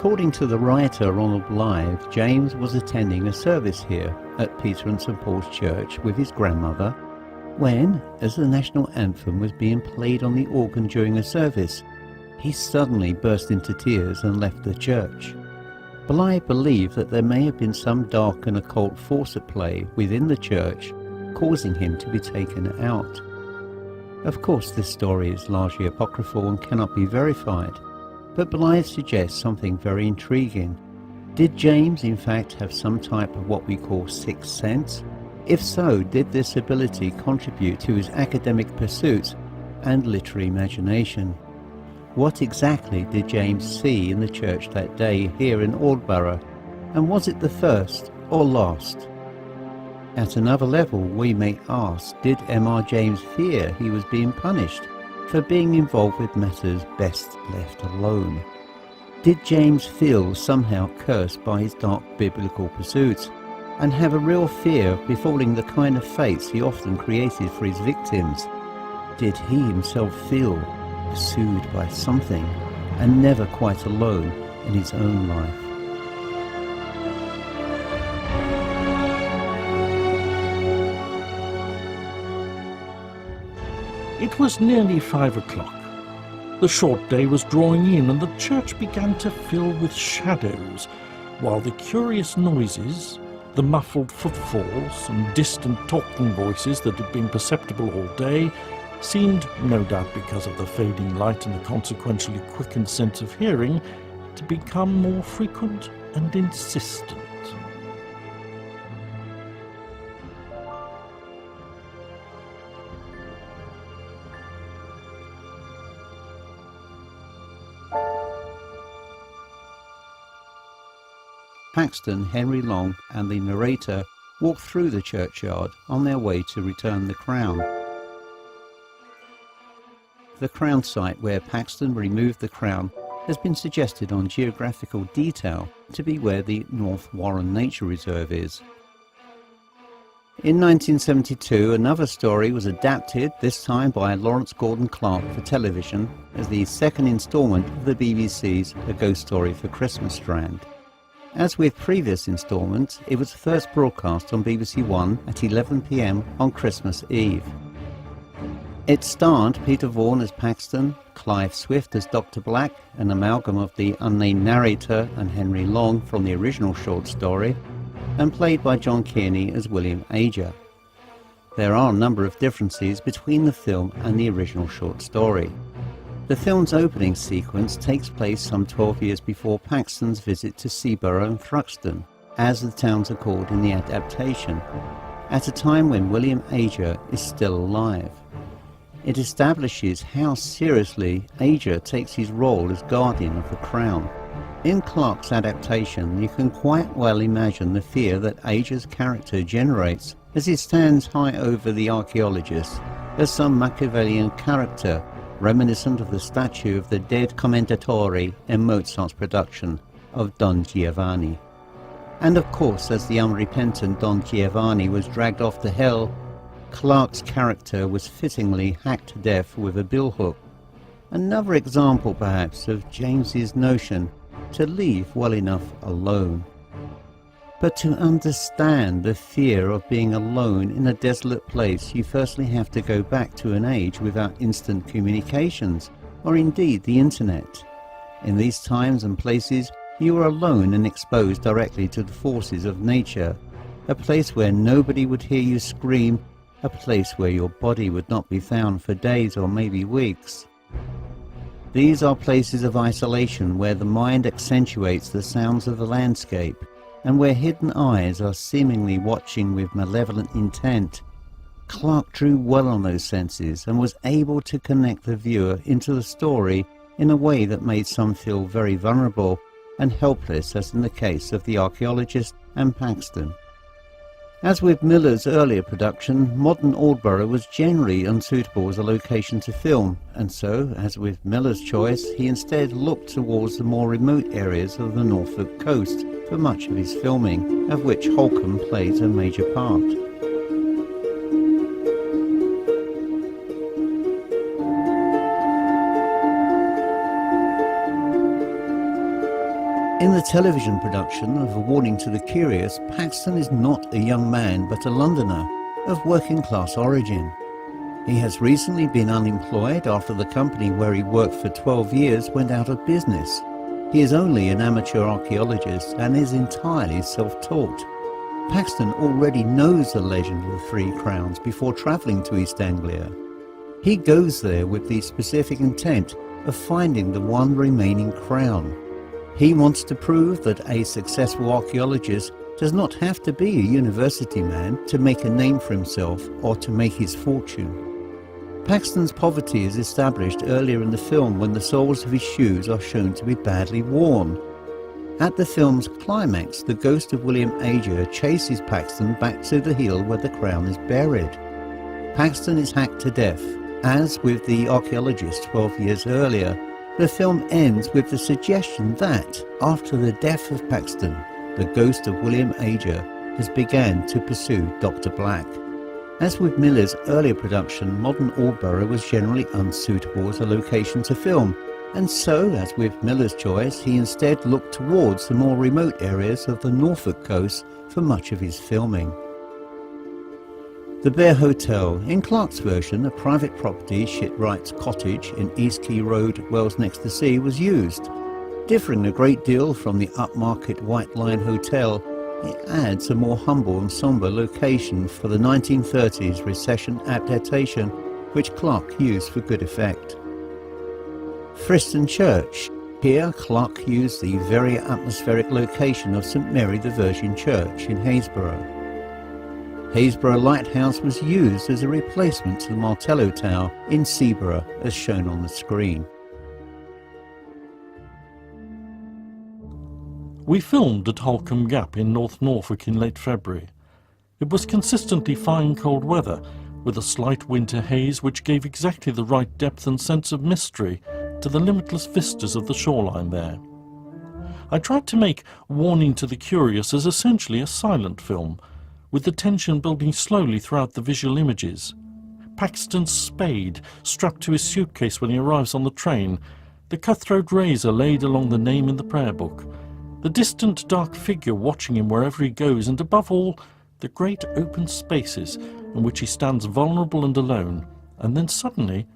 According to the writer Ronald Blythe, James was attending a service here at Peter and St Paul's Church with his grandmother when, as the national anthem was being played on the organ during a service, he suddenly burst into tears and left the church. Blythe believed that there may have been some dark and occult force at play within the church, causing him to be taken out. Of course, this story is largely apocryphal and cannot be verified, but Blythe suggests something very intriguing. Did James in fact have some type of what we call sixth sense? If so, did this ability contribute to his academic pursuits and literary imagination? What exactly did James see in the church that day here in Aldborough, and was it the first or last? At another level, we may ask, did M.R.James fear he was being punished for being involved with matters best left alone? Did James feel somehow cursed by his dark biblical pursuits and have a real fear of befalling the kind of fates he often created for his victims? Did he himself feel pursued by something and never quite alone in his own life? It was nearly 5 o'clock. The short day was drawing in and the church began to fill with shadows, while the curious noises, The muffled footfalls and distant talking voices that had been perceptible all day seemed, no doubt because of the fading light and the consequentially quickened sense of hearing, to become more frequent and insistent. Paxton, Henry Long and the narrator walk through the churchyard on their way to return the crown. The crown site where Paxton removed the crown has been suggested on geographical detail to be where the North Warren Nature Reserve is. In 1972, another story was adapted, this time by Lawrence Gordon Clark for television, as the second instalment of the BBC's A Ghost Story for Christmas strand. As with previous instalments, it was first broadcast on BBC One at 11 p.m. on Christmas Eve. It starred Peter Vaughan as Paxton, Clive Swift as Dr. Black, an amalgam of the unnamed narrator and Henry Long from the original short story, and played by John Kearney as William Ager. There are a number of differences between the film and the original short story. The film's opening sequence takes place some 12 years before Paxton's visit to Seaborough and Thruxton, as the towns are called in the adaptation, at a time when William Ager is still alive. It establishes how seriously Ager takes his role as guardian of the crown. In Clark's adaptation, you can quite well imagine the fear that Ager's character generates as he stands high over the archaeologist as some Machiavellian character, reminiscent of the statue of the dead commendatore in Mozart's production of Don Giovanni. And of course, as the unrepentant Don Giovanni was dragged off to hell, Clark's character was fittingly hacked to death with a billhook. Another example, perhaps, of James's notion to leave well enough alone. But to understand the fear of being alone in a desolate place, you firstly have to go back to an age without instant communications, or indeed the internet. In these times and places, you are alone and exposed directly to the forces of nature, a place where nobody would hear you scream, a place where your body would not be found for days or maybe weeks. These are places of isolation where the mind accentuates the sounds of the landscape, and where hidden eyes are seemingly watching with malevolent intent. Clark drew well on those senses and was able to connect the viewer into the story in a way that made some feel very vulnerable and helpless, as in the case of the archaeologist and Paxton. As with Miller's earlier production, modern Aldborough was generally unsuitable as a location to film, and so, as with Miller's choice, he instead looked towards the more remote areas of the Norfolk coast for much of his filming, of which Holcombe plays a major part. In the television production of A Warning to the Curious, Paxton is not a young man but a Londoner of working class origin. He has recently been unemployed after the company where he worked for 12 years went out of business. He is only an amateur archaeologist and is entirely self-taught. Paxton already knows the legend of the Three Crowns before travelling to East Anglia. He goes there with the specific intent of finding the one remaining crown. He wants to prove that a successful archaeologist does not have to be a university man to make a name for himself or to make his fortune. Paxton's poverty is established earlier in the film when the soles of his shoes are shown to be badly worn. At the film's climax, the ghost of William Ager chases Paxton back to the hill where the crown is buried. Paxton is hacked to death. As with the archaeologist 12 years earlier, the film ends with the suggestion that, after the death of Paxton, the ghost of William Ager has begun to pursue Dr. Black. As with Miller's earlier production, modern Aldborough was generally unsuitable as a location to film, and so, as with Miller's choice, he instead looked towards the more remote areas of the Norfolk coast for much of his filming. The Bear Hotel, in Clark's version, a private property, Shipwright's Cottage in East Quay Road, Wells next to sea, was used. Differing a great deal from the upmarket White Lion Hotel, it adds a more humble and sombre location for the 1930s recession adaptation which Clark used for good effect. Friston Church. Here Clark used the very atmospheric location of St Mary the Virgin Church in Haysborough. Haysborough Lighthouse was used as a replacement to the Martello Tower in Seaborough as shown on the screen. We filmed at Holcombe Gap in North Norfolk in late February. It was consistently fine cold weather, with a slight winter haze which gave exactly the right depth and sense of mystery to the limitless vistas of the shoreline there. I tried to make Warning to the Curious as essentially a silent film, with the tension building slowly throughout the visual images. Paxton's spade strapped to his suitcase when he arrives on the train, the cutthroat razor laid along the name in the prayer book, the distant dark figure watching him wherever he goes, and above all, the great open spaces in which he stands vulnerable and alone, and then suddenly,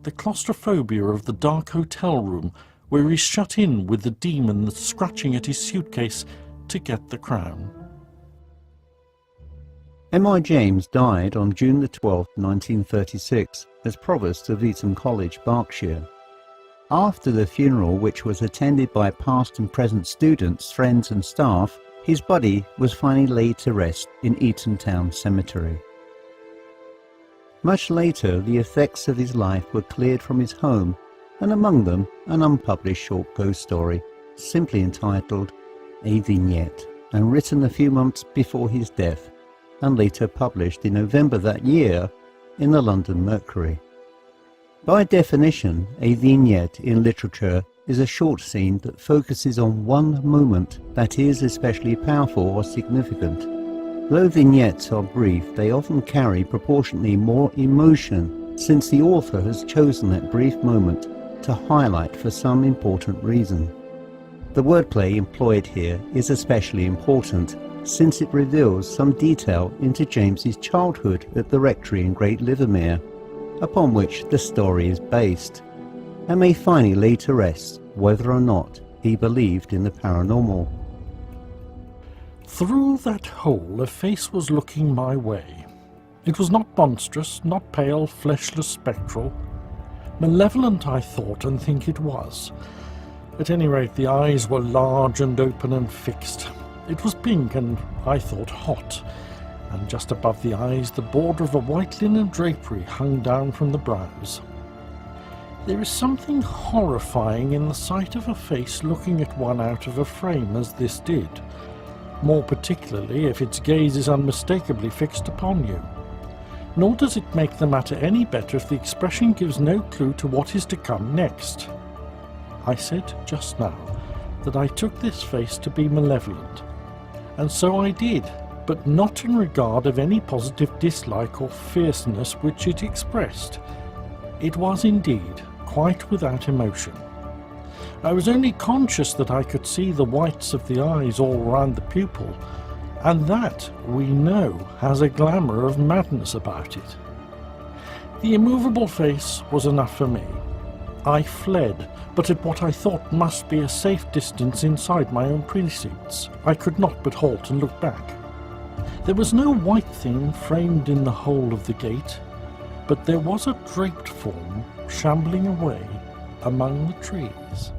the claustrophobia of the dark hotel room where he's shut in with the demon that's scratching at his suitcase to get the crown. M.R.James died on June 12, 1936, as Provost of Eton College, Berkshire. After the funeral, which was attended by past and present students, friends and staff, his body was finally laid to rest in Eton Town Cemetery. Much later, the effects of his life were cleared from his home, and among them an unpublished short ghost story, simply entitled A Vignette, and written a few months before his death, and later published in November that year in the London Mercury. By definition, a vignette in literature is a short scene that focuses on one moment that is especially powerful or significant. Though vignettes are brief, they often carry proportionately more emotion, since the author has chosen that brief moment to highlight for some important reason. The wordplay employed here is especially important, since it reveals some detail into James's childhood at the rectory in Great Livermere, upon which the story is based, and may finally lay to rest whether or not he believed in the paranormal. Through that hole a face was looking my way. It was not monstrous, not pale, fleshless, spectral. Malevolent I thought and think it was. At any rate, the eyes were large and open and fixed. It was pink and, I thought, hot, and just above the eyes the border of a white linen drapery hung down from the brows. There is something horrifying in the sight of a face looking at one out of a frame as this did, more particularly if its gaze is unmistakably fixed upon you. Nor does it make the matter any better if the expression gives no clue to what is to come next. I said just now that I took this face to be malevolent, and so I did, but not in regard of any positive dislike or fierceness which it expressed. It was indeed quite without emotion. I was only conscious that I could see the whites of the eyes all round the pupil, and that, we know, has a glamour of madness about it. The immovable face was enough for me. I fled, but at what I thought must be a safe distance inside my own precincts. I could not but halt and look back. There was no white thing framed in the hole of the gate, but there was a draped form shambling away among the trees.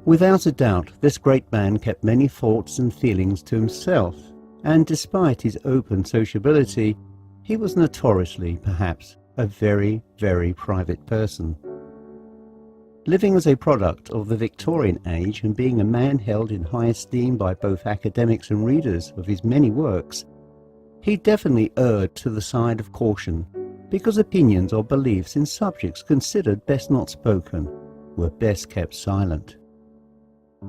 Without a doubt, this great man kept many thoughts and feelings to himself, and despite his open sociability, he was notoriously, perhaps, a very, very private person. Living as a product of the Victorian age and being a man held in high esteem by both academics and readers of his many works, he definitely erred to the side of caution, because opinions or beliefs in subjects considered best not spoken were best kept silent.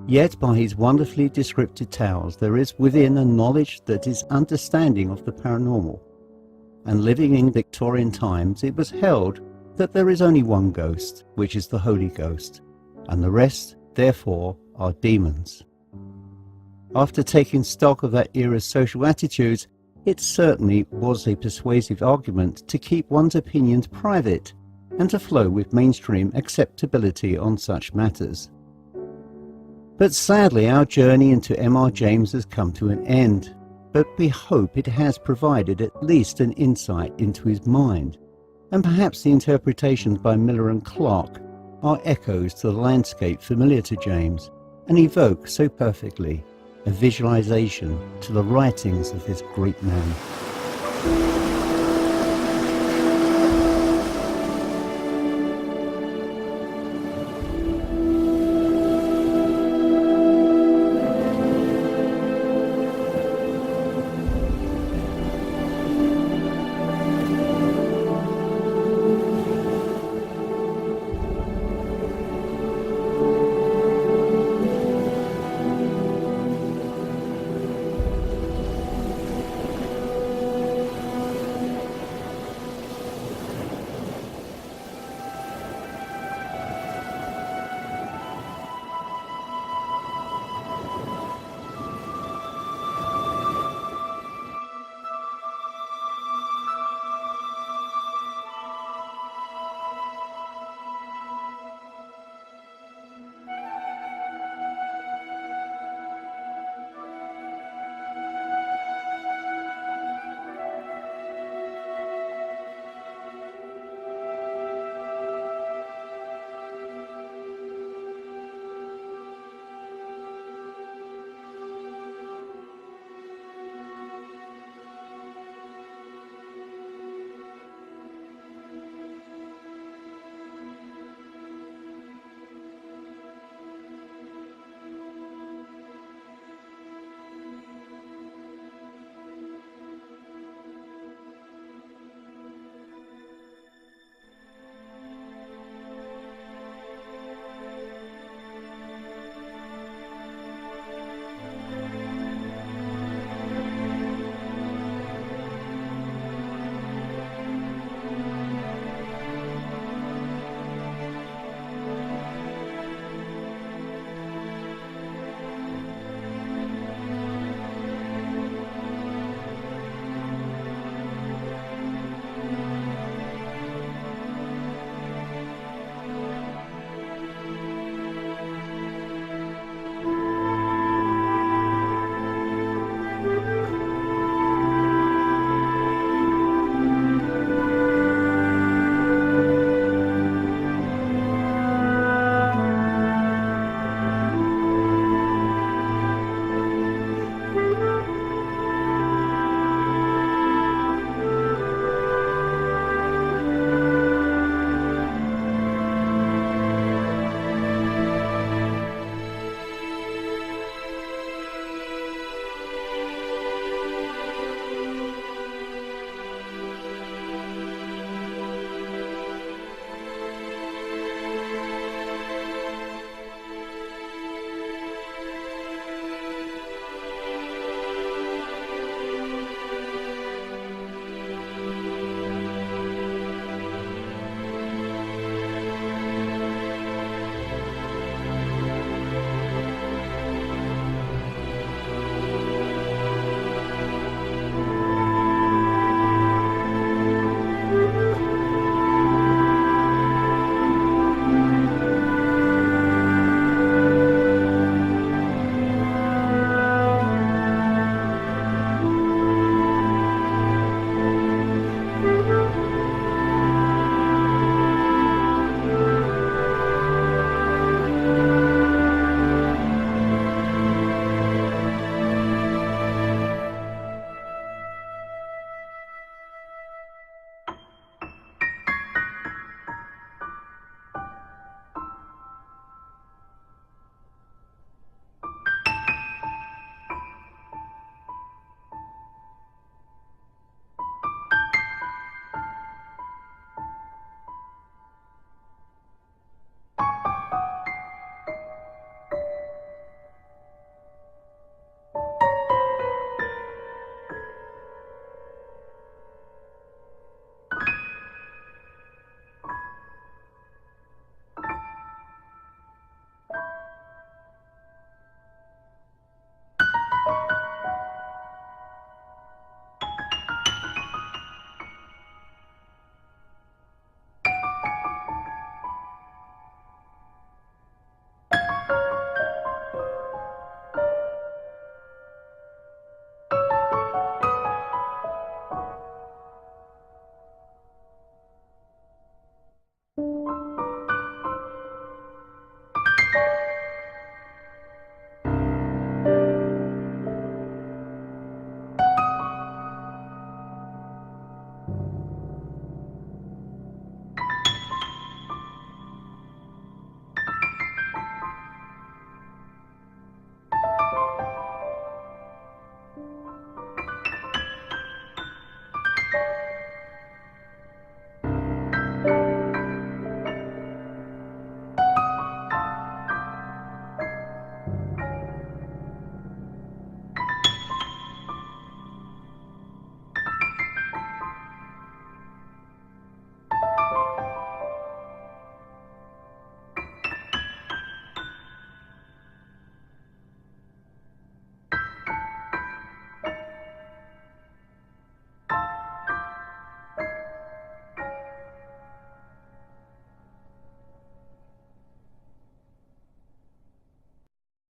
Yet by his wonderfully descriptive tales there is within a knowledge that is understanding of the paranormal, and living in Victorian times it was held that there is only one ghost, which is the Holy Ghost, and the rest, therefore, are demons. After taking stock of that era's social attitudes, it certainly was a persuasive argument to keep one's opinions private and to flow with mainstream acceptability on such matters. But sadly, our journey into M.R.James has come to an end. But we hope it has provided at least an insight into his mind. And perhaps the interpretations by Miller and Clark are echoes to the landscape familiar to James, and evoke so perfectly a visualization to the writings of this great man.